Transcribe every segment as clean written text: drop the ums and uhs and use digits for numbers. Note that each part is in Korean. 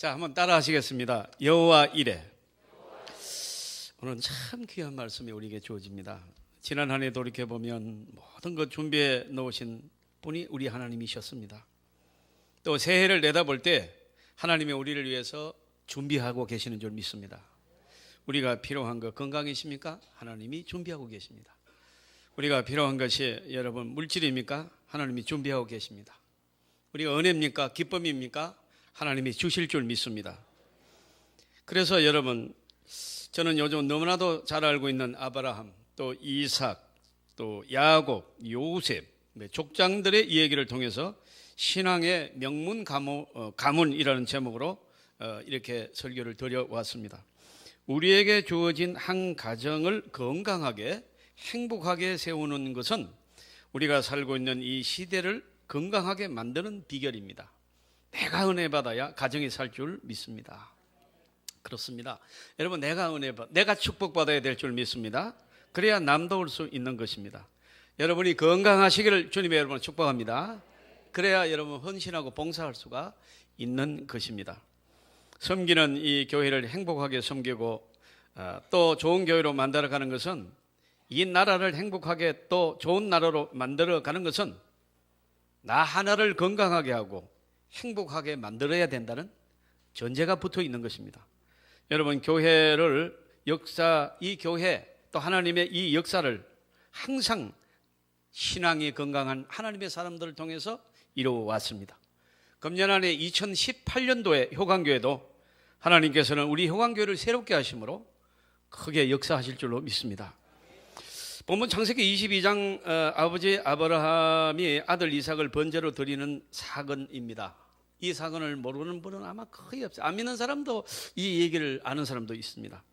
자, 한번 따라 하시겠습니다. 여호와 이레. 오늘은 참 귀한 말씀이 우리에게 주어집니다. 지난 한 해 돌이켜보면 모든 것 준비해 놓으신 분이 우리 하나님이셨습니다. 또 새해를 내다볼 때 하나님이 우리를 위해서 준비하고 계시는 줄 믿습니다. 우리가 필요한 것 건강이십니까? 하나님이 준비하고 계십니다. 우리가 필요한 것이 여러분 물질입니까? 하나님이 준비하고 계십니다. 우리가 은혜입니까? 기쁨입니까? 하나님이 주실 줄 믿습니다. 그래서 여러분, 저는 요즘 너무나도 잘 알고 있는 아브라함, 또 이삭, 또 야곱, 요셉, 족장들의 이야기를 통해서 신앙의 명문 가문이라는 제목으로 이렇게 설교를 드려왔습니다. 우리에게 주어진 한 가정을 건강하게 행복하게 세우는 것은 우리가 살고 있는 이 시대를 건강하게 만드는 비결입니다. 내가 은혜 받아야 가정이 살 줄 믿습니다. 그렇습니다. 여러분, 내가 축복받아야 될 줄 믿습니다. 그래야 남도울 수 있는 것입니다. 여러분이 건강하시기를 주님의 여러분을 축복합니다. 그래야 여러분 헌신하고 봉사할 수가 있는 것입니다. 섬기는 이 교회를 행복하게 섬기고 또 좋은 교회로 만들어가는 것은, 이 나라를 행복하게 또 좋은 나라로 만들어가는 것은 나 하나를 건강하게 하고 행복하게 만들어야 된다는 전제가 붙어 있는 것입니다. 여러분, 교회를 이 교회 또 하나님의 이 역사를 항상 신앙이 건강한 하나님의 사람들을 통해서 이루어왔습니다. 금년 안에 2018년도에 효강교회도 하나님께서는 우리 효강교회를 새롭게 하심으로 크게 역사하실 줄로 믿습니다. 본문 창세기 22장 아버지 아브라함이 아들 이삭을 번제로 드리는 사건입니다. 이 사건을 모르는 분은 아마 거의 없어요. 안 믿는 사람도 이 얘기를 아는 사람도 있습니다.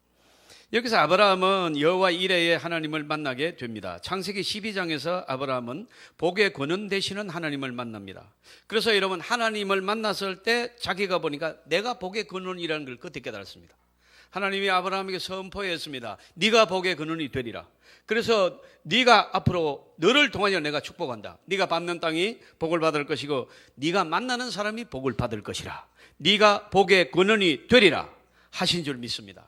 여기서 아브라함은 여호와 이레의 하나님을 만나게 됩니다. 창세기 12장에서 아브라함은 복의 근원 되시는 하나님을 만납니다. 그래서 여러분, 하나님을 만났을 때 자기가 보니까 내가 복의 근원이라는 걸 그때 깨달았습니다. 하나님이 아브라함에게 선포했습니다. 네가 복의 근원이 되리라. 그래서 네가 앞으로 너를 통하여 내가 축복한다. 네가 받는 땅이 복을 받을 것이고 네가 만나는 사람이 복을 받을 것이라. 네가 복의 근원이 되리라 하신 줄 믿습니다.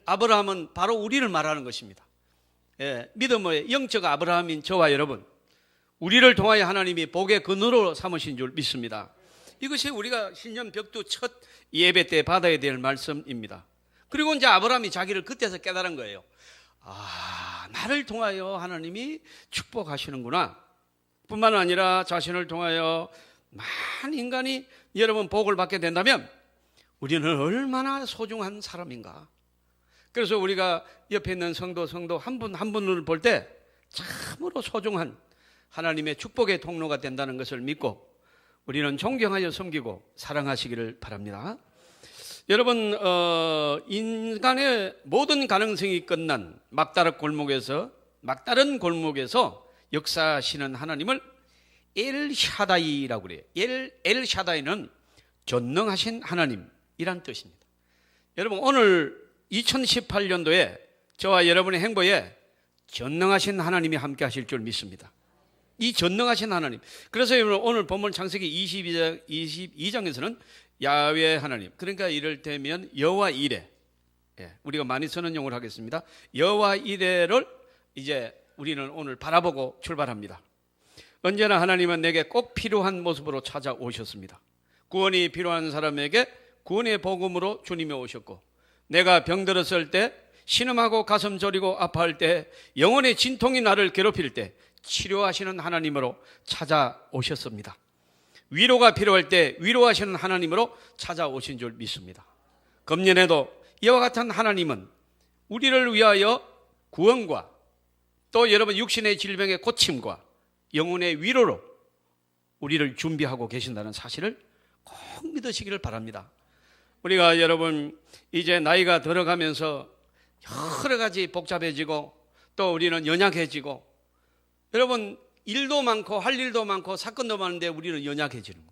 아브라함은 바로 우리를 말하는 것입니다. 믿음의 영적 아브라함인 저와 여러분, 우리를 통하여 하나님이 복의 근원으로 삼으신 줄 믿습니다. 이것이 우리가 신년 벽두 첫 예배 때 받아야 될 말씀입니다. 그리고 이제 아브라함이 자기를 그때서 깨달은 거예요. 나를 통하여 하나님이 축복하시는구나. 뿐만 아니라 자신을 통하여 많은 인간이 여러분 복을 받게 된다면 우리는 얼마나 소중한 사람인가. 그래서 우리가 옆에 있는 성도 한 분 한 분을 볼 때 참으로 소중한 하나님의 축복의 통로가 된다는 것을 믿고 우리는 존경하여 섬기고 사랑하시기를 바랍니다. 여러분, 인간의 모든 가능성이 끝난 막다른 골목에서 역사하시는 하나님을 엘샤다이라고 그래요. 엘샤다이는 전능하신 하나님이란 뜻입니다. 여러분, 오늘 2018년도에 저와 여러분의 행보에 전능하신 하나님이 함께 하실 줄 믿습니다. 이 전능하신 하나님. 그래서 여러분, 오늘 본문 창세기 22장에서는 야훼 하나님, 그러니까 이를테면 여호와 이레, 우리가 많이 쓰는 용어를 하겠습니다. 여호와 이레를 이제 우리는 오늘 바라보고 출발합니다. 언제나 하나님은 내게 꼭 필요한 모습으로 찾아오셨습니다. 구원이 필요한 사람에게 구원의 복음으로 주님이 오셨고, 내가 병들었을 때, 신음하고 가슴 저리고 아파할 때, 영혼의 진통이 나를 괴롭힐 때 치료하시는 하나님으로 찾아오셨습니다. 위로가 필요할 때 위로하시는 하나님으로 찾아오신 줄 믿습니다. 금년에도 이와 같은 하나님은 우리를 위하여 구원과 또 여러분 육신의 질병의 고침과 영혼의 위로로 우리를 준비하고 계신다는 사실을 꼭 믿으시기를 바랍니다. 우리가 여러분 이제 나이가 들어가면서 여러 가지 복잡해지고 또 우리는 연약해지고, 여러분 일도 많고 할 일도 많고 사건도 많은데 우리는 연약해지는 거예요.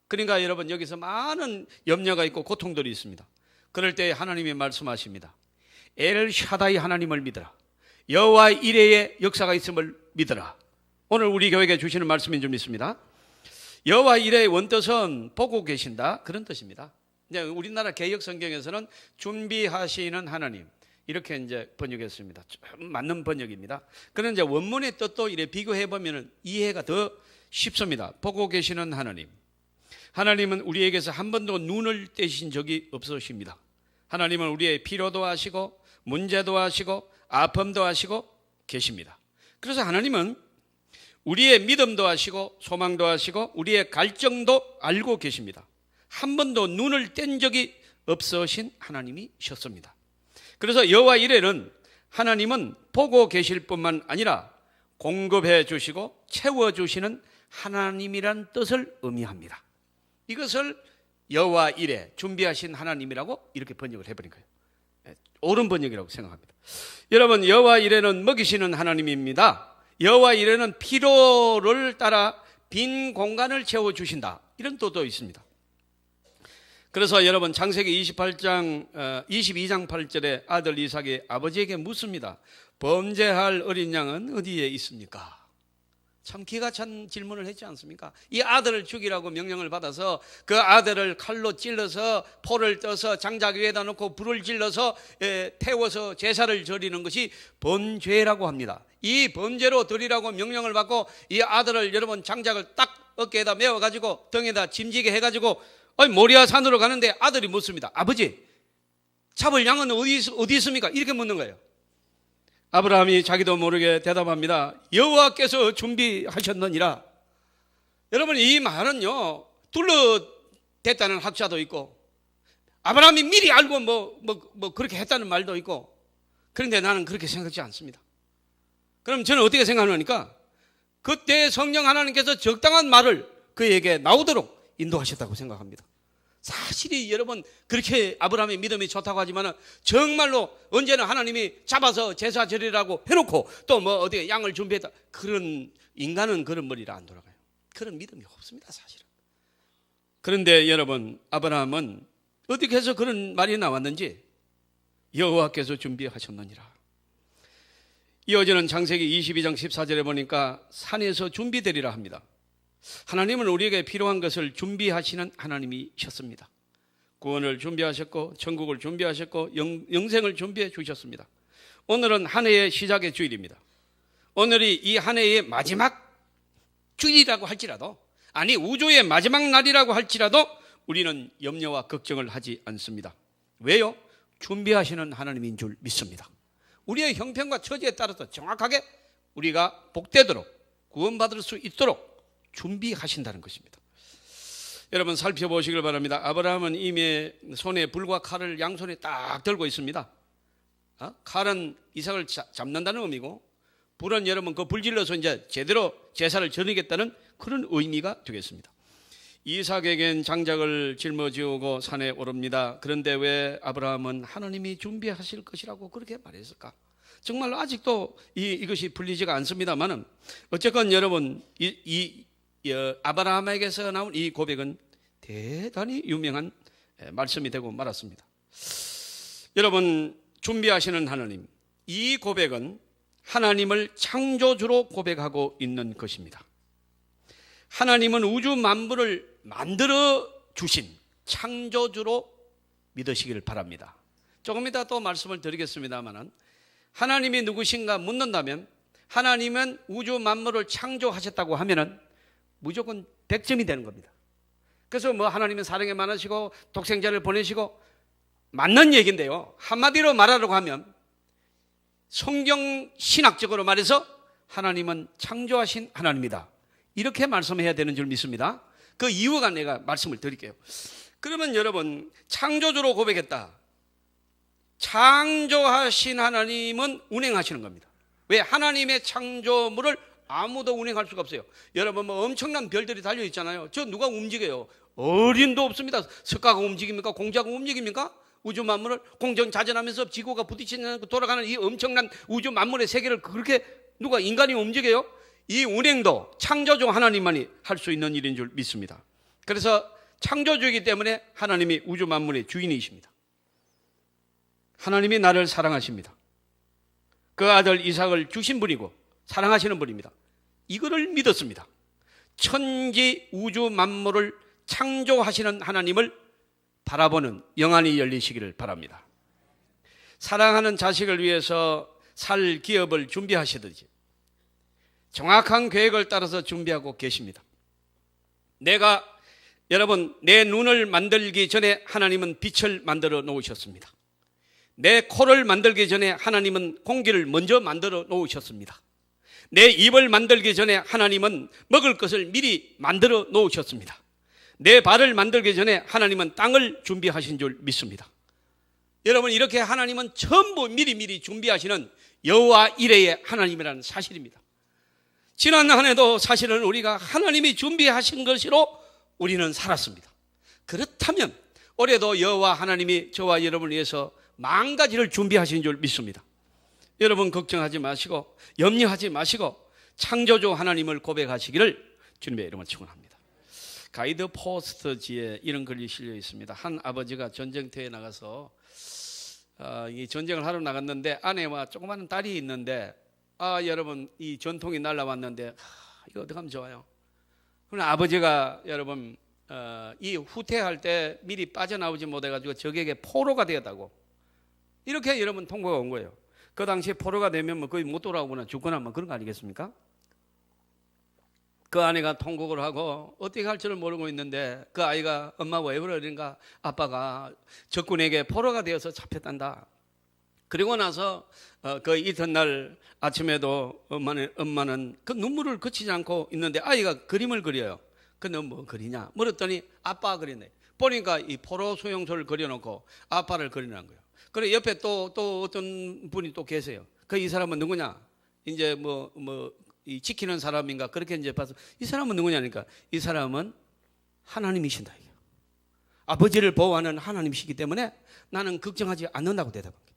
그러니까 여러분, 여기서 많은 염려가 있고 고통들이 있습니다. 그럴 때 하나님이 말씀하십니다. 엘샤다이 하나님을 믿어라. 여호와 이레의 역사가 있음을 믿어라. 오늘 우리 교회에 주시는 말씀인 줄 믿습니다. 여호와 이레의 원뜻은 보고 계신다, 그런 뜻입니다. 이제 우리나라 개역 성경에서는 준비하시는 하나님 이렇게 이제 번역했습니다. 맞는 번역입니다. 그런데 이제 원문의 뜻도 이래 비교해 보면 이해가 더 쉽습니다. 보고 계시는 하나님. 하나님은 우리에게서 한 번도 눈을 떼신 적이 없으십니다. 하나님은 우리의 필요도 아시고 문제도 아시고 아픔도 아시고 계십니다. 그래서 하나님은 우리의 믿음도 아시고 소망도 아시고 우리의 갈증도 알고 계십니다. 한 번도 눈을 뗀 적이 없으신 하나님이셨습니다. 그래서 여호와 이레는 하나님은 보고 계실 뿐만 아니라 공급해 주시고 채워주시는 하나님이란 뜻을 의미합니다. 이것을 여호와 이레 준비하신 하나님이라고 이렇게 번역을 해버린 거예요. 옳은 번역이라고 생각합니다. 여러분, 여호와 이레는 먹이시는 하나님입니다. 여호와 이레는 필요를 따라 빈 공간을 채워주신다, 이런 뜻도 있습니다. 그래서 여러분, 창세기 22장 8절에 아들 이삭이 아버지에게 묻습니다. 범죄할 어린 양은 어디에 있습니까? 참 기가 찬 질문을 했지 않습니까? 이 아들을 죽이라고 명령을 받아서 그 아들을 칼로 찔러서 포를 떠서 장작 위에다 놓고 불을 질러서 태워서 제사를 드리는 것이 범죄라고 합니다. 이 범죄로 드리라고 명령을 받고 이 아들을 여러분 장작을 딱 어깨에다 메워가지고 등에다 짐지게 해가지고 모리아 산으로 가는데 아들이 묻습니다. 아버지, 잡을 양은 어디 있습니까? 이렇게 묻는 거예요. 아브라함이 자기도 모르게 대답합니다. 여호와께서 준비하셨느니라. 여러분, 이 말은요, 둘러댔다는 학자도 있고 아브라함이 미리 알고 뭐 그렇게 했다는 말도 있고, 그런데 나는 그렇게 생각하지 않습니다. 그럼 저는 어떻게 생각하니까 그때 성령 하나님께서 적당한 말을 그에게 나오도록 인도하셨다고 생각합니다. 사실이 여러분, 그렇게 아브라함의 믿음이 좋다고 하지만 정말로 언제나 하나님이 잡아서 제사 드리라고 해놓고 또 뭐 어디 양을 준비했다, 그런 인간은 그런 머리를 안 돌아가요. 그런 믿음이 없습니다, 사실은. 그런데 여러분, 아브라함은 어떻게 해서 그런 말이 나왔는지 여호와께서 준비하셨느니라. 이어지는 창세기 22장 14절에 보니까 산에서 준비되리라 합니다. 하나님은 우리에게 필요한 것을 준비하시는 하나님이셨습니다. 구원을 준비하셨고 천국을 준비하셨고 영생을 준비해 주셨습니다. 오늘은 한 해의 시작의 주일입니다. 오늘이 이 한 해의 마지막 주일이라고 할지라도, 아니 우주의 마지막 날이라고 할지라도 우리는 염려와 걱정을 하지 않습니다. 왜요? 준비하시는 하나님인 줄 믿습니다. 우리의 형편과 처지에 따라서 정확하게 우리가 복되도록 구원받을 수 있도록 준비하신다는 것입니다. 여러분, 살펴보시길 바랍니다. 아브라함은 이미 손에 불과 칼을 양손에 딱 들고 있습니다. 칼은 이삭을 잡는다는 의미고, 불은 여러분 그 불질러서 이제 제대로 제사를 드리겠다는 그런 의미가 되겠습니다. 이삭에겐 장작을 짊어지고 산에 오릅니다. 그런데 왜 아브라함은 하나님이 준비하실 것이라고 그렇게 말했을까? 정말 아직도 이것이 풀리지가 않습니다만은, 어쨌건 여러분, 아브라함에게서 나온 이 고백은 대단히 유명한 말씀이 되고 말았습니다. 여러분, 준비하시는 하나님, 이 고백은 하나님을 창조주로 고백하고 있는 것입니다. 하나님은 우주 만물을 만들어 주신 창조주로 믿으시기를 바랍니다. 조금 이따 또 말씀을 드리겠습니다만, 하나님이 누구신가 묻는다면, 하나님은 우주 만물을 창조하셨다고 하면은 무조건 100점이 되는 겁니다. 그래서 뭐 하나님은 사랑이 많으시고 독생자를 보내시고, 맞는 얘기인데요, 한마디로 말하려고 하면 성경 신학적으로 말해서 하나님은 창조하신 하나님이다, 이렇게 말씀해야 되는 줄 믿습니다. 그 이유가 내가 말씀을 드릴게요. 그러면 여러분, 창조주로 고백했다. 창조하신 하나님은 운행하시는 겁니다. 왜? 하나님의 창조물을 아무도 운행할 수가 없어요. 여러분, 뭐 엄청난 별들이 달려 있잖아요. 저 누가 움직여요? 어림도 없습니다. 석가가 움직입니까? 공자가 움직입니까? 우주 만물을 공전자전하면서 지구가 부딪히는 돌아가는 이 엄청난 우주 만물의 세계를 그렇게 누가 인간이 움직여요? 이 운행도 창조주 하나님만이 할 수 있는 일인 줄 믿습니다. 그래서 창조주이기 때문에 하나님이 우주 만물의 주인이십니다. 하나님이 나를 사랑하십니다. 그 아들 이삭을 주신 분이고 사랑하시는 분입니다. 이거를 믿었습니다. 천지 우주 만물을 창조하시는 하나님을 바라보는 영안이 열리시기를 바랍니다. 사랑하는 자식을 위해서 살 기업을 준비하시듯이 정확한 계획을 따라서 준비하고 계십니다. 여러분, 내 눈을 만들기 전에 하나님은 빛을 만들어 놓으셨습니다. 내 코를 만들기 전에 하나님은 공기를 먼저 만들어 놓으셨습니다. 내 입을 만들기 전에 하나님은 먹을 것을 미리 만들어 놓으셨습니다. 내 발을 만들기 전에 하나님은 땅을 준비하신 줄 믿습니다. 여러분, 이렇게 하나님은 전부 미리 준비하시는 여호와 이레의 하나님이라는 사실입니다. 지난 한 해도 사실은 우리가 하나님이 준비하신 것으로 우리는 살았습니다. 그렇다면 올해도 여호와 하나님이 저와 여러분을 위해서 만 가지를 준비하신 줄 믿습니다. 여러분, 걱정하지 마시고 염려하지 마시고 창조주 하나님을 고백하시기를 주님의 이름으로 축원합니다. 가이드 포스터지에 이런 글이 실려 있습니다. 한 아버지가 전쟁터에 나가서 이 전쟁을 하러 나갔는데 아내와 조그마한 딸이 있는데 여러분, 이 전통이 날라왔는데 이거 어떻게 하면 좋아요? 그럼 아버지가 여러분 이 후퇴할 때 미리 빠져나오지 못해가지고 적에게 포로가 되었다고, 이렇게 여러분 통보가 온 거예요. 그 당시에 포로가 되면 뭐 거의 못 돌아오거나 죽거나 뭐 그런 거 아니겠습니까? 그 아내가 통곡을 하고 어떻게 할 줄을 모르고 있는데 그 아이가 엄마 왜 그러는가, 아빠가 적군에게 포로가 되어서 잡혔단다. 그리고 나서 그 이튿날 아침에도 엄마는 그 눈물을 그치지 않고 있는데 아이가 그림을 그려요. 근데 뭐 그리냐 물었더니 아빠 그리네. 보니까 이 포로 수용소를 그려놓고 아빠를 그리는 거예요. 그래 옆에 또 어떤 분이 또 계세요. 이 사람은 누구냐? 이제 이 지키는 사람인가 그렇게 이제 봐서 이 사람은 누구냐니까 이 사람은 하나님이신다. 아버지를 보호하는 하나님이시기 때문에 나는 걱정하지 않는다고 대답한 거예요.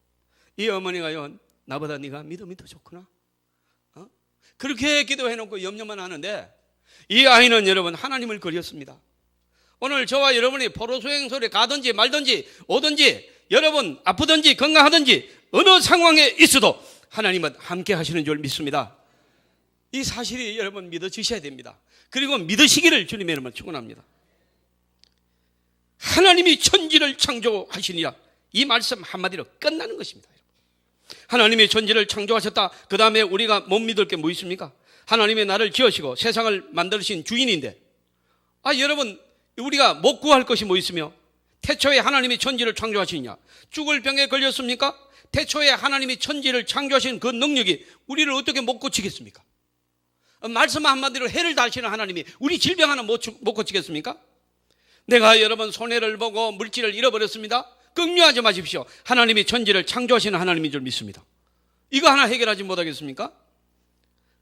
이 어머니가요, 나보다 네가 믿음이 더 좋구나. 그렇게 기도해놓고 염려만 하는데 이 아이는 여러분 하나님을 그렸습니다. 오늘 저와 여러분이 포로수용소에 가든지 말든지 오든지 여러분 아프든지 건강하든지 어느 상황에 있어도 하나님은 함께 하시는 줄 믿습니다. 이 사실이 여러분 믿어지셔야 됩니다. 그리고 믿으시기를 주님의 이름으로 축원합니다. 하나님이 천지를 창조하시니라, 이 말씀 한마디로 끝나는 것입니다. 하나님이 천지를 창조하셨다. 그 다음에 우리가 못 믿을 게 뭐 있습니까? 하나님이 나를 지으시고 세상을 만드신 주인인데 여러분 우리가 못 구할 것이 뭐 있으며 태초에 하나님이 천지를 창조하시느냐? 죽을 병에 걸렸습니까? 태초에 하나님이 천지를 창조하신 그 능력이 우리를 어떻게 못 고치겠습니까? 말씀 한마디로 해를 다하시는 하나님이 우리 질병 하나 못 고치겠습니까? 내가 여러분 손해를 보고 물질을 잃어버렸습니다. 걱정하지 마십시오. 하나님이 천지를 창조하시는 하나님인 줄 믿습니다. 이거 하나 해결하지 못하겠습니까?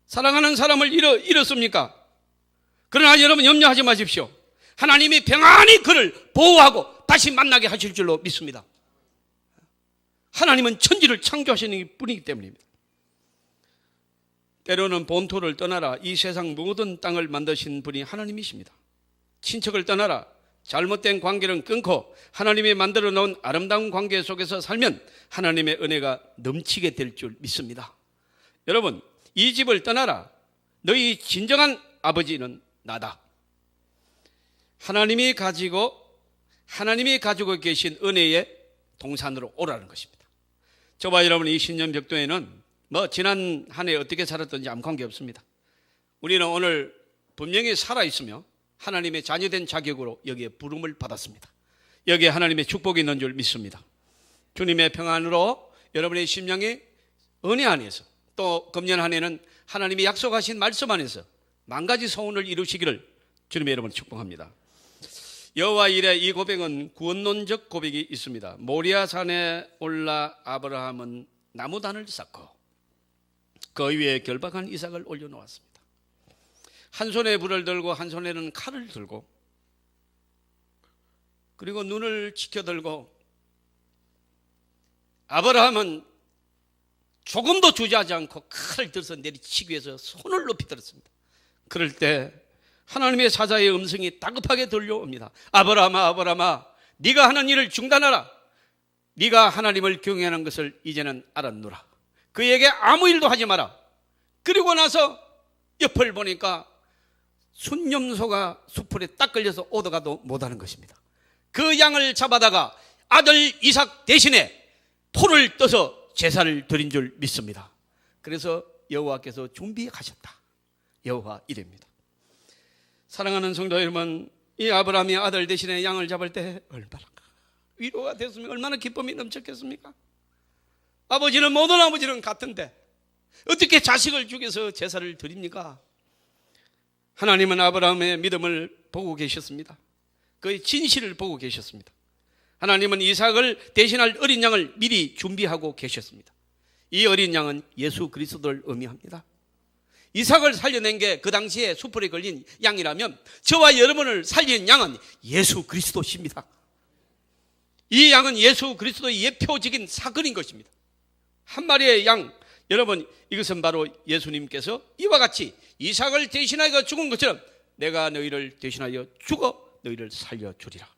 사랑하는 사람을 잃었습니까? 그러나 여러분 염려하지 마십시오. 하나님이 평안히 그를 보호하고 다시 만나게 하실 줄로 믿습니다. 하나님은 천지를 창조하시는 분이기 때문입니다. 때로는 본토를 떠나라, 이 세상 모든 땅을 만드신 분이 하나님이십니다. 친척을 떠나라, 잘못된 관계는 끊고 하나님이 만들어 놓은 아름다운 관계 속에서 살면 하나님의 은혜가 넘치게 될 줄 믿습니다. 여러분, 이 집을 떠나라, 너희 진정한 아버지는 나다. 하나님이 가지고 계신 은혜의 동산으로 오라는 것입니다. 저와 여러분 이 신년 벽도에는 지난 한 해 어떻게 살았던지 아무 관계 없습니다. 우리는 오늘 분명히 살아있으며 하나님의 자녀된 자격으로 여기에 부름을 받았습니다. 여기에 하나님의 축복이 있는 줄 믿습니다. 주님의 평안으로 여러분의 심령이 은혜 안에서 또 금년 한 해는 하나님이 약속하신 말씀 안에서 만 가지 소원을 이루시기를 주님의 이름으로 축복합니다. 여호와 이레 이 고백은 구원론적 고백이 있습니다. 모리아산에 올라 아브라함은 나무단을 쌓고 그 위에 결박한 이삭을 올려놓았습니다. 한 손에 불을 들고 한 손에는 칼을 들고 그리고 눈을 지켜들고 아브라함은 조금도 주저하지 않고 칼을 들어서 내리치기 위해서 손을 높이 들었습니다. 그럴 때 하나님의 사자의 음성이 다급하게 들려옵니다. 아브라함아, 아브라함아, 네가 하는 일을 중단하라. 네가 하나님을 경외하는 것을 이제는 알았노라. 그에게 아무 일도 하지 마라. 그리고 나서 옆을 보니까 순념소가 수풀에 딱 걸려서 오더가도 못하는 것입니다. 그 양을 잡아다가 아들 이삭 대신에 포를 떠서 제사를 드린 줄 믿습니다. 그래서 여호와께서 준비하셨다. 여호와 이레입니다. 사랑하는 성도 여러분, 이 아브라함이 아들 대신에 양을 잡을 때 얼마나 위로가 됐으면 얼마나 기쁨이 넘쳤겠습니까? 아버지는, 모든 아버지는 같은데 어떻게 자식을 죽여서 제사를 드립니까? 하나님은 아브라함의 믿음을 보고 계셨습니다. 그의 진실을 보고 계셨습니다. 하나님은 이삭을 대신할 어린 양을 미리 준비하고 계셨습니다. 이 어린 양은 예수 그리스도를 의미합니다. 이삭을 살려낸 게 그 당시에 수풀에 걸린 양이라면 저와 여러분을 살린 양은 예수 그리스도십니다. 이 양은 예수 그리스도의 예표적인 사건인 것입니다. 한 마리의 양, 여러분, 이것은 바로 예수님께서 이와 같이 이삭을 대신하여 죽은 것처럼 내가 너희를 대신하여 죽어 너희를 살려주리라.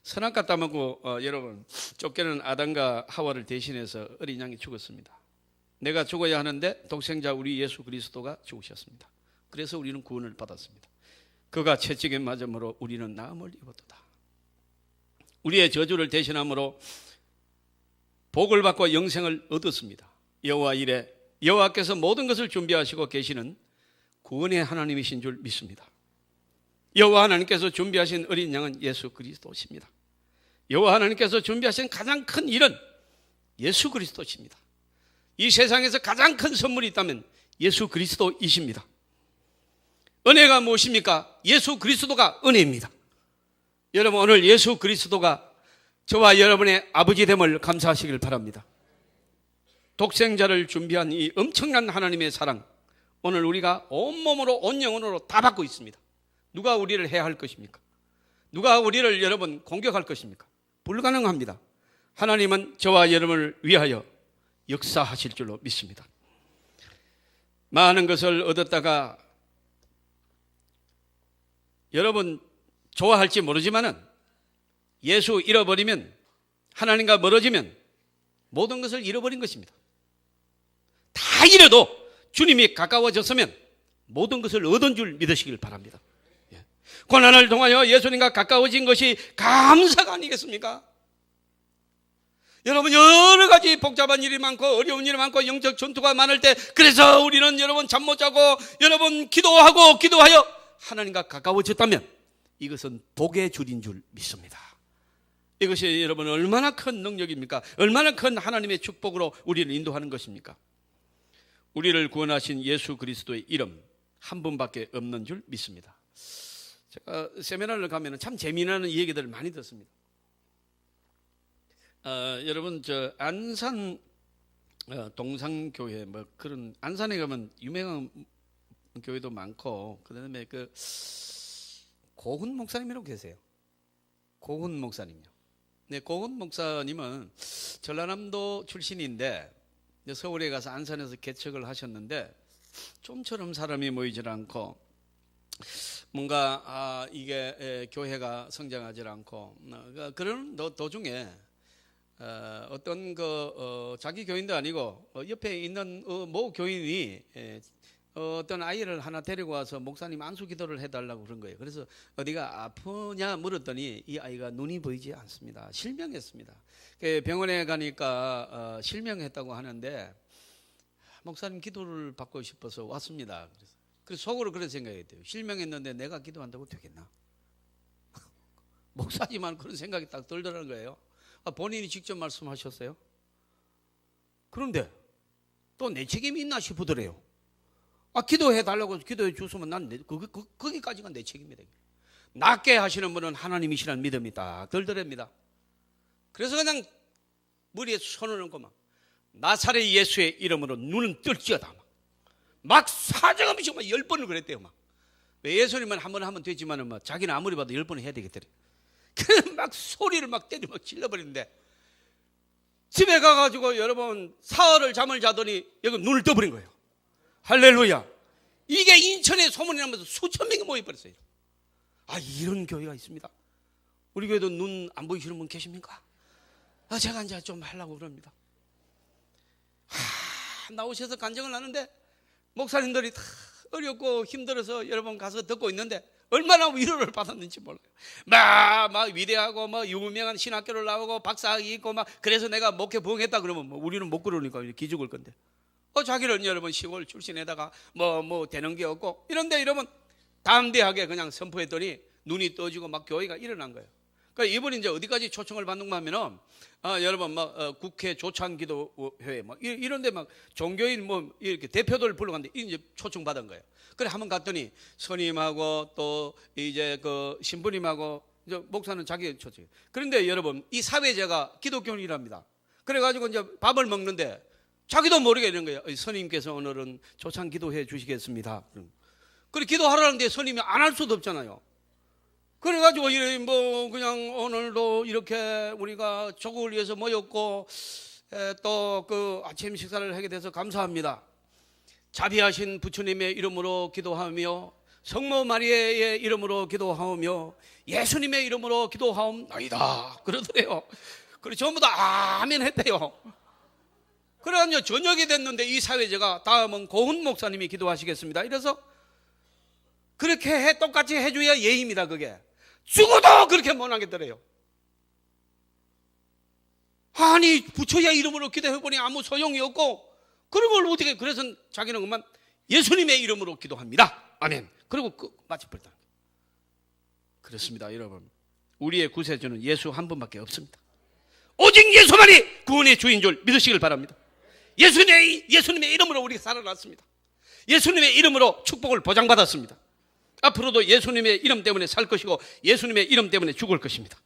선악과 따먹고 여러분, 쫓겨난 아담과 하와를 대신해서 어린 양이 죽었습니다. 내가 죽어야 하는데 독생자 우리 예수 그리스도가 죽으셨습니다. 그래서 우리는 구원을 받았습니다. 그가 채찍에 맞음으로 우리는 나음을 입었도다. 우리의 저주를 대신함으로 복을 받고 영생을 얻었습니다. 여호와 이레, 여호와께서 모든 것을 준비하시고 계시는 구원의 하나님이신 줄 믿습니다. 여호와 하나님께서 준비하신 어린 양은 예수 그리스도십니다. 여호와 하나님께서 준비하신 가장 큰 일은 예수 그리스도십니다. 이 세상에서 가장 큰 선물이 있다면 예수 그리스도이십니다. 은혜가 무엇입니까? 예수 그리스도가 은혜입니다. 여러분, 오늘 예수 그리스도가 저와 여러분의 아버지 됨을 감사하시길 바랍니다. 독생자를 준비한 이 엄청난 하나님의 사랑, 오늘 우리가 온몸으로 온 영혼으로 다 받고 있습니다. 누가 우리를 해야 할 것입니까? 누가 우리를 여러분 공격할 것입니까? 불가능합니다. 하나님은 저와 여러분을 위하여 역사하실 줄로 믿습니다. 많은 것을 얻었다가 여러분 좋아할지 모르지만은 예수 잃어버리면, 하나님과 멀어지면 모든 것을 잃어버린 것입니다. 다 잃어도 주님이 가까워졌으면 모든 것을 얻은 줄 믿으시길 바랍니다. 고난을 통하여 예수님과 가까워진 것이 감사가 아니겠습니까? 여러분, 여러 가지 복잡한 일이 많고 어려운 일이 많고 영적 전투가 많을 때, 그래서 우리는 여러분 잠 못 자고 여러분 기도하여 하나님과 가까워졌다면 이것은 복의 줄인 줄 믿습니다. 이것이 여러분 얼마나 큰 능력입니까? 얼마나 큰 하나님의 축복으로 우리를 인도하는 것입니까? 우리를 구원하신 예수 그리스도의 이름 한 분밖에 없는 줄 믿습니다. 제가 세미나를 가면 참 재미나는 얘기들을 많이 듣습니다. 여러분, 저 안산 동산교회 뭐 그런, 안산에 가면 유명한 교회도 많고, 그다음에 그 고훈 목사님이라고 계세요. 고훈 목사님이요. 네, 고훈 목사님은 전라남도 출신인데 서울에 가서 안산에서 개척을 하셨는데 좀처럼 사람이 모이질 않고, 뭔가 이게 교회가 성장하지 않고, 그런 도중에 어떤 자기 교인도 아니고 옆에 있는 모 교인이 어떤 아이를 하나 데리고 와서 목사님 안수 기도를 해달라고 그런 거예요. 그래서 어디가 아프냐 물었더니 이 아이가 눈이 보이지 않습니다. 실명했습니다. 병원에 가니까 실명했다고 하는데 목사님 기도를 받고 싶어서 왔습니다. 그래서 속으로 그런 생각이 돼요. 실명했는데 내가 기도한다고 되겠나? 목사지만 그런 생각이 딱 들더라는 거예요. 본인이 직접 말씀하셨어요. 그런데 또 내 책임이 있나 싶으더래요. 기도해 달라고 기도해 주시면 난 거기까지가 내 책임이다. 낫게 하시는 분은 하나님이시라는 믿음이 딱 들더랍니다. 그래서 그냥 머리에 손을 얹고 막 나사렛 예수의 이름으로 눈은 뜰지어다 막 사정없이 막 10번을 그랬대요. 막 예수님은 한 번 하면 되지만은 막 자기는 아무리 봐도 10번을 해야 되겠더래. 그래서 막 소리를 막 때려 막 질러버리는데, 집에 가가지고 여러분 사흘을 잠을 자더니 여기 눈을 떠버린 거예요. 할렐루야. 이게 인천에 소문이 나면서 수천 명이 모여버렸어요. 이런 교회가 있습니다. 우리 교회도 눈 안 보이시는 분 계십니까? 제가 이제 좀 하려고 그럽니다. 나오셔서 간증을 하는데 목사님들이 다 어렵고 힘들어서 여러분 가서 듣고 있는데 얼마나 위로를 받았는지 몰라요. 막 위대하고 뭐 유명한 신학교를 나오고 박사학위 있고 막 그래서 내가 목회 부흥했다 그러면 뭐 우리는 못 그러니까 기죽을 건데. 자기는 여러분 시골 출신에다가 뭐 되는 게 없고 이런데 이러면 담대하게 그냥 선포했더니 눈이 떠지고 막 교회가 일어난 거예요. 그러니까 이분이 이제 어디까지 초청을 받는가 하면은 여러분 막 국회 조찬기도회 막 이런데 막 종교인 뭐 이렇게 대표들 불러갔는데 이제 초청 받은 거예요. 그래 한번 갔더니 스님하고 또 이제 그 신부님하고 이제 목사는 자기 초청. 그런데 여러분 이 사회자가 기독교인이랍니다. 그래가지고 이제 밥을 먹는데 자기도 모르게 이런 거예요. 스님께서 오늘은 조찬기도해 주시겠습니다. 그래 기도하라는데 스님이 안 할 수도 없잖아요. 그래가지고 뭐 그냥 오늘도 이렇게 우리가 조국을 위해서 모였고 또 그 아침 식사를 하게 돼서 감사합니다. 자비하신 부처님의 이름으로 기도하며 성모 마리아의 이름으로 기도하며 예수님의 이름으로 기도하옵나이다 그러더래요. 그리고 전부 다 아멘 했대요. 그래가지고 저녁이 됐는데 이 사회자가 다음은 고훈 목사님이 기도하시겠습니다. 이래서 그렇게 똑같이 해줘야 예의입니다. 그게 죽어도 그렇게 못 하겠더래요. 아니 부처의 이름으로 기도해보니 아무 소용이 없고 그런 걸 어떻게 그래서 자기는 그만 예수님의 이름으로 기도합니다. 아멘. 그리고 마치버렸다. 그렇습니다. 여러분 우리의 구세주는 예수 한 분밖에 없습니다. 오직 예수만이 구원의 주인 줄 믿으시길 바랍니다. 예수님의 이름으로 우리가 살아났습니다. 예수님의 이름으로 축복을 보장받았습니다. 앞으로도 예수님의 이름 때문에 살 것이고 예수님의 이름 때문에 죽을 것입니다.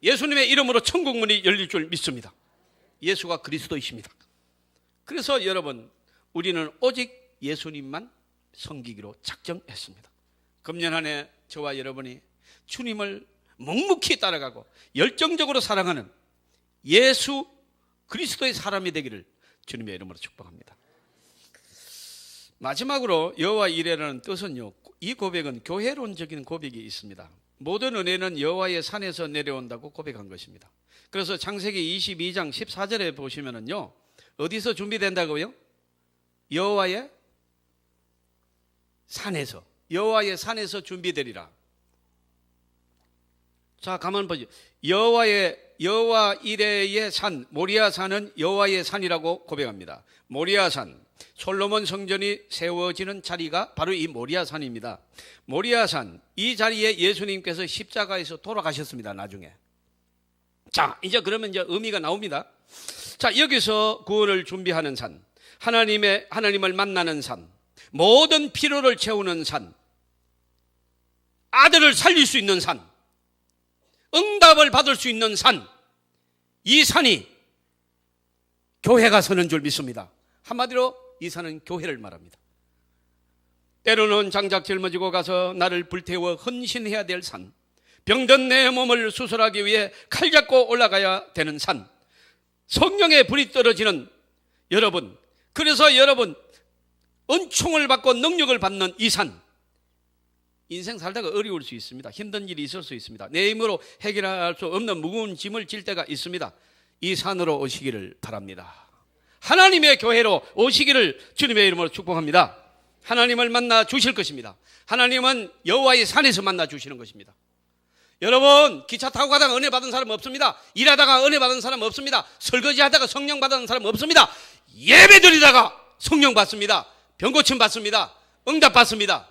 예수님의 이름으로 천국 문이 열릴 줄 믿습니다. 예수가 그리스도이십니다. 그래서 여러분 우리는 오직 예수님만 섬기기로 작정했습니다. 금년 한 해 저와 여러분이 주님을 묵묵히 따라가고 열정적으로 사랑하는 예수 그리스도의 사람이 되기를 주님의 이름으로 축복합니다. 마지막으로 여호와 이레라는 뜻은요, 이 고백은 교회론적인 고백이 있습니다. 모든 은혜는 여호와의 산에서 내려온다고 고백한 것입니다. 그래서 창세기 22장 14절에 보시면은요, 어디서 준비된다고요? 여호와의 산에서 준비되리라. 자, 가만 보죠. 여호와 이레의 산, 모리아 산은 여호와의 산이라고 고백합니다. 모리아 산, 솔로몬 성전이 세워지는 자리가 바로 이 모리아 산입니다. 모리아 산, 이 자리에 예수님께서 십자가에서 돌아가셨습니다. 나중에. 자, 이제 그러면 이제 의미가 나옵니다. 자, 여기서 구원을 준비하는 산, 하나님을 만나는 산, 모든 필요를 채우는 산, 아들을 살릴 수 있는 산, 응답을 받을 수 있는 산, 이 산이 교회가 서는 줄 믿습니다. 한마디로 이 산은 교회를 말합니다. 때로는 장작 짊어지고 가서 나를 불태워 헌신해야 될 산, 병든 내 몸을 수술하기 위해 칼 잡고 올라가야 되는 산, 성령의 불이 떨어지는 여러분, 그래서 여러분 은총을 받고 능력을 받는 이 산, 인생 살다가 어려울 수 있습니다. 힘든 일이 있을 수 있습니다. 내 힘으로 해결할 수 없는 무거운 짐을 질 때가 있습니다. 이 산으로 오시기를 바랍니다. 하나님의 교회로 오시기를 주님의 이름으로 축복합니다. 하나님을 만나 주실 것입니다. 하나님은 여호와의 산에서 만나 주시는 것입니다. 여러분, 기차 타고 가다가 은혜 받은 사람 없습니다. 일하다가 은혜 받은 사람 없습니다. 설거지하다가 성령 받은 사람 없습니다. 예배드리다가 성령 받습니다. 병고침 받습니다. 응답 받습니다.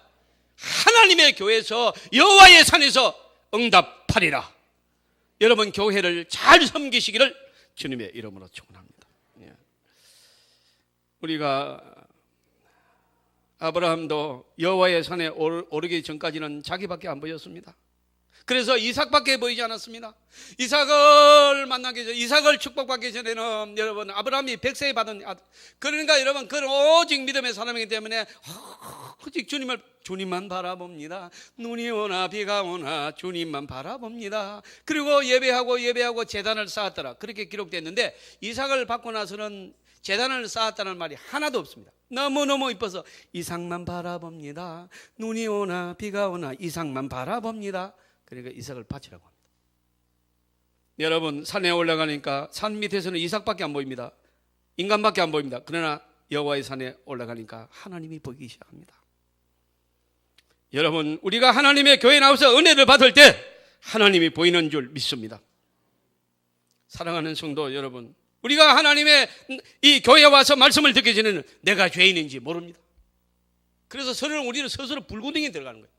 하나님의 교회에서 여호와의 산에서 응답하리라. 여러분 교회를 잘 섬기시기를 주님의 이름으로 축원합니다. 우리가 아브라함도 여호와의 산에 오르기 전까지는 자기밖에 안 보였습니다. 그래서 이삭밖에 보이지 않았습니다. 이삭을 만나기 전, 이삭을 축복받기 전에는 여러분 아브라함이 100세에 받은 아들. 그러니까 여러분 그는 오직 믿음의 사람이기 때문에 오직 주님만 바라봅니다. 눈이 오나 비가 오나 주님만 바라봅니다. 그리고 예배하고 제단을 쌓았더라. 그렇게 기록됐는데 이삭을 받고 나서는 제단을 쌓았다는 말이 하나도 없습니다. 너무너무 이뻐서 이삭만 바라봅니다. 눈이 오나 비가 오나 이삭만 바라봅니다. 그러니까 이삭을 바치라고 합니다. 여러분 산에 올라가니까 산 밑에서는 이삭밖에 안 보입니다. 인간밖에 안 보입니다. 그러나 여호와의 산에 올라가니까 하나님이 보이기 시작합니다. 여러분, 우리가 하나님의 교회에 나와서 은혜를 받을 때 하나님이 보이는 줄 믿습니다. 사랑하는 성도 여러분, 우리가 하나님의 이 교회에 와서 말씀을 듣기 전에는 내가 죄인인지 모릅니다. 그래서 우리는 스스로 불구덩이에 들어가는 거예요.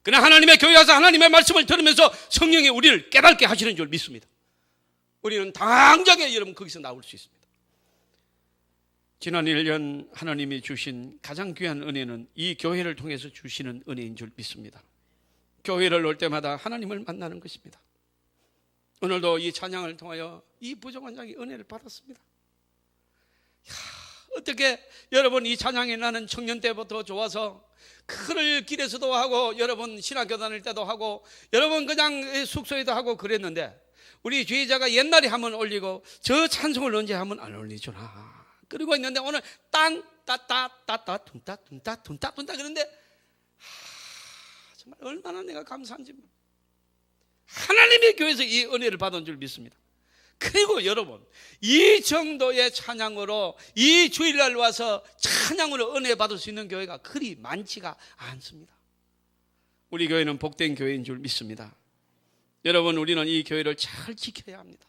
그러나 하나님의 교회에 와서 하나님의 말씀을 들으면서 성령이 우리를 깨닫게 하시는 줄 믿습니다. 우리는 당장에 여러분 거기서 나올 수 있습니다. 지난 1년 하나님이 주신 가장 귀한 은혜는 이 교회를 통해서 주시는 은혜인 줄 믿습니다. 교회를 올 때마다 하나님을 만나는 것입니다. 오늘도 이 찬양을 통하여 이 부족한 자가 은혜를 받았습니다. 어떻게 여러분 이 찬양이 나는 청년 때부터 좋아서 그를 길에서도 하고 여러분 신학교 다닐 때도 하고 여러분 그냥 숙소에도 하고 그랬는데 우리 주의자가 옛날에 한번 올리고 저 찬송을 언제 한번 안 올리주나 그러고 있는데 오늘 딴 따따따따 둔따 둔따 둔따 둔따 그런데 정말 얼마나 내가 감사한지 하나님의 교회에서 이 은혜를 받은 줄 믿습니다. 그리고 여러분 이 정도의 찬양으로 이 주일날 와서 찬양으로 은혜 받을 수 있는 교회가 그리 많지가 않습니다. 우리 교회는 복된 교회인 줄 믿습니다. 여러분 우리는 이 교회를 잘 지켜야 합니다.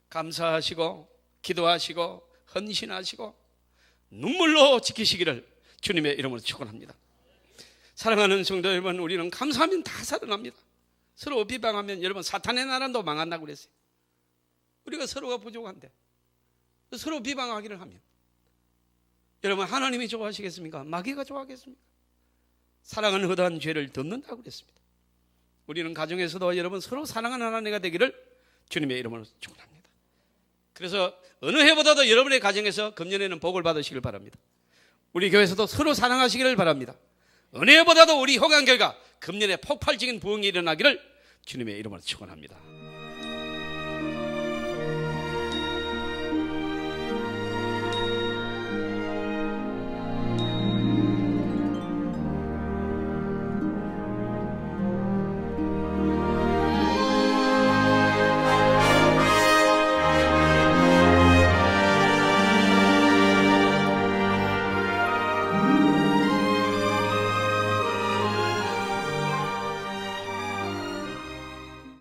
감사하시고 기도하시고 헌신하시고 눈물로 지키시기를 주님의 이름으로 축원합니다. 사랑하는 성도 여러분, 우리는 감사하면 다 살아납니다. 서로 비방하면 여러분 사탄의 나라도 망한다고 그랬어요. 우리가 서로가 부족한데 서로 비방하기를 하면 여러분 하나님이 좋아하시겠습니까? 마귀가 좋아하겠습니까? 사랑은 허다한 죄를 덮는다고 그랬습니다. 우리는 가정에서도 여러분 서로 사랑하는 하나님가 되기를 주님의 이름으로 축원합니다. 그래서 어느 해보다도 여러분의 가정에서 금년에는 복을 받으시길 바랍니다. 우리 교회에서도 서로 사랑하시기를 바랍니다. 어느 해보다도 우리 호강교회가 금년에 폭발적인 부흥이 일어나기를 주님의 이름으로 축원합니다.